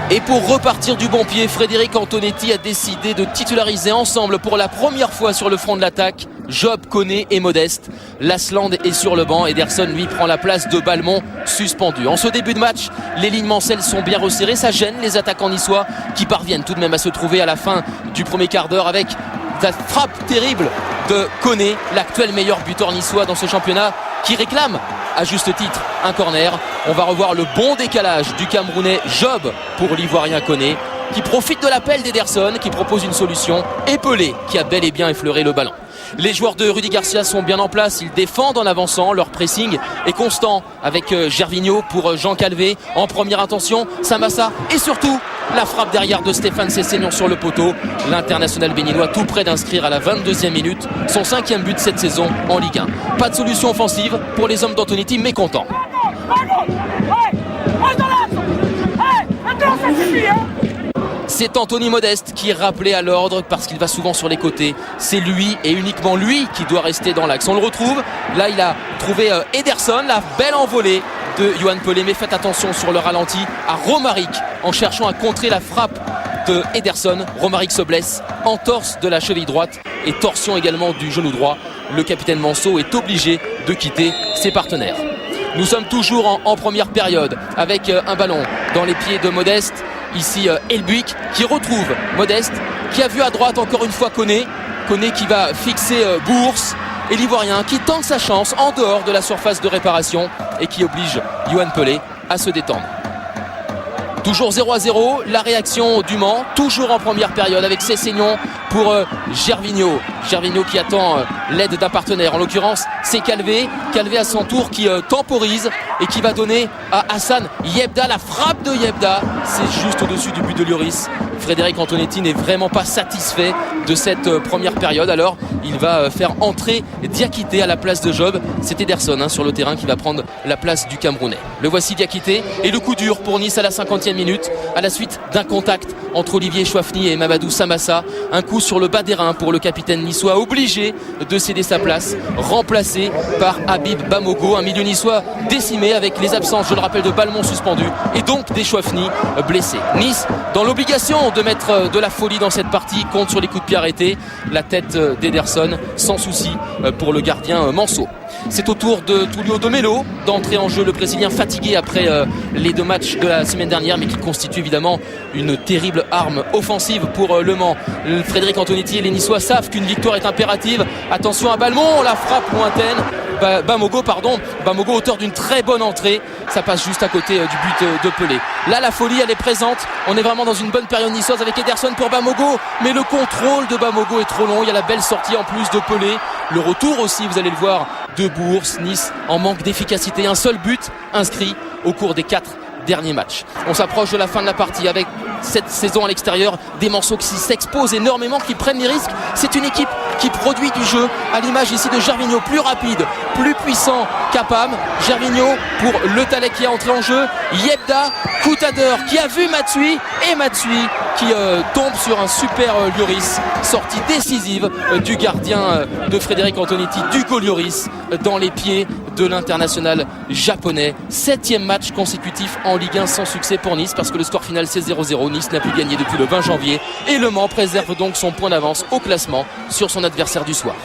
Et pour repartir du bon pied, Frédéric Antonetti a décidé de titulariser ensemble pour la première fois sur le front de l'attaque Job, Koné et Modeste. Lasland est sur le banc. Ederson lui prend la place de Balmont suspendu. En ce début de match, les lignes mancelles sont bien resserrées. Ça gêne les attaquants niçois qui parviennent tout de même à se trouver à la fin du premier quart d'heure avec la frappe terrible de Koné, l'actuel meilleur buteur niçois dans ce championnat, qui réclame à juste titre un corner. On va revoir le bon décalage du Camerounais Job pour l'Ivoirien Koné, qui profite de l'appel d'Ederson, qui propose une solution, et Pelé qui a bel et bien effleuré le ballon. Les joueurs de Rudy Garcia sont bien en place, ils défendent en avançant, leur pressing est constant avec Gervinho pour Jean Calvé en première intention, Samassa et surtout la frappe derrière de Stéphane Sessegnon sur le poteau. L'international béninois tout près d'inscrire à la 22e minute son 5e but cette saison en Ligue 1. Pas de solution offensive pour les hommes d'Antonetti, mécontents. C'est Anthony Modeste qui est rappelé à l'ordre parce qu'il va souvent sur les côtés. C'est lui et uniquement lui qui doit rester dans l'axe. On le retrouve. Là, il a trouvé Ederson, la belle envolée de Yohan Pelé. Mais faites attention sur le ralenti à Romaric en cherchant à contrer la frappe de Ederson. Romaric se blesse, entorse de la cheville droite et torsion également du genou droit. Le capitaine Manceau est obligé de quitter ses partenaires. Nous sommes toujours en première période avec un ballon dans les pieds de Modeste. Ici Elbuik qui retrouve Modeste, qui a vu à droite encore une fois Koné qui va fixer Bourse, et l'Ivoirien qui tente sa chance en dehors de la surface de réparation et qui oblige Yohan Pelé à se détendre. Toujours 0-0, la réaction du Mans, toujours en première période avec Sessegnon pour Gervinho. Gervinho qui attend l'aide d'un partenaire, en l'occurrence c'est Calvé. Calvé à son tour qui temporise et qui va donner à Hassan Yebda. La frappe de Yebda, c'est juste au-dessus du but de Lloris. Frédéric Antonetti n'est vraiment pas satisfait de cette première période, alors il va faire entrer Diakité à la place de Job. C'est Ederson sur le terrain qui va prendre la place du Camerounais. Le voici Diakité, et le coup dur pour Nice à la 50e minute à la suite d'un contact entre Olivier Chouafny et Mamadou Samassa. Un coup sur le bas des reins pour le capitaine niçois, obligé de céder sa place, remplacé par Habib Bamogo, un milieu niçois décimé avec les absences, je le rappelle, de Balmont suspendu et donc des Chouafny blessés. Nice dans l'obligation de mettre de la folie dans cette partie, compte sur les coups de pied arrêtés, la tête d'Ederson sans souci pour le gardien Manceau. C'est au tour de Tullio de Melo d'entrer en jeu, le Brésilien fatigué après les 2 matchs de la semaine dernière, mais qui constitue évidemment une terrible arme offensive pour Le Mans. Frédéric Antonetti et les Niçois savent qu'une victoire est impérative. Attention à Balmont, la frappe lointaine. Bamogo, auteur d'une très bonne entrée. Ça passe juste à côté du but de Pelé. Là, la folie, elle est présente. On est vraiment dans une bonne période niçoise avec Ederson pour Bamogo. Mais le contrôle de Bamogo est trop long. Il y a la belle sortie en plus de Pelé. Le retour aussi, vous allez le voir, de Bourse. Nice en manque d'efficacité. Un seul but inscrit au cours des 4 derniers matchs. On s'approche de la fin de la partie avec cette saison à l'extérieur, des Manceaux qui s'exposent énormément, qui prennent des risques. C'est une équipe qui produit du jeu, à l'image ici de Gervinho, plus rapide, plus puissant qu'Apam. Gervinho pour Le Talek qui est entré en jeu, Yebda, Koutader qui a vu Matsui, et Matsui qui tombe sur un super Lloris, sortie décisive du gardien de Frédéric Antonetti, d'Hugo Lloris, dans les pieds de l'international japonais. 7e match consécutif en Ligue 1 sans succès pour Nice, parce que le score final c'est 0-0. Nice n'a plus gagné depuis le 20 janvier et Le Mans préserve donc son point d'avance au classement sur son adversaire du soir.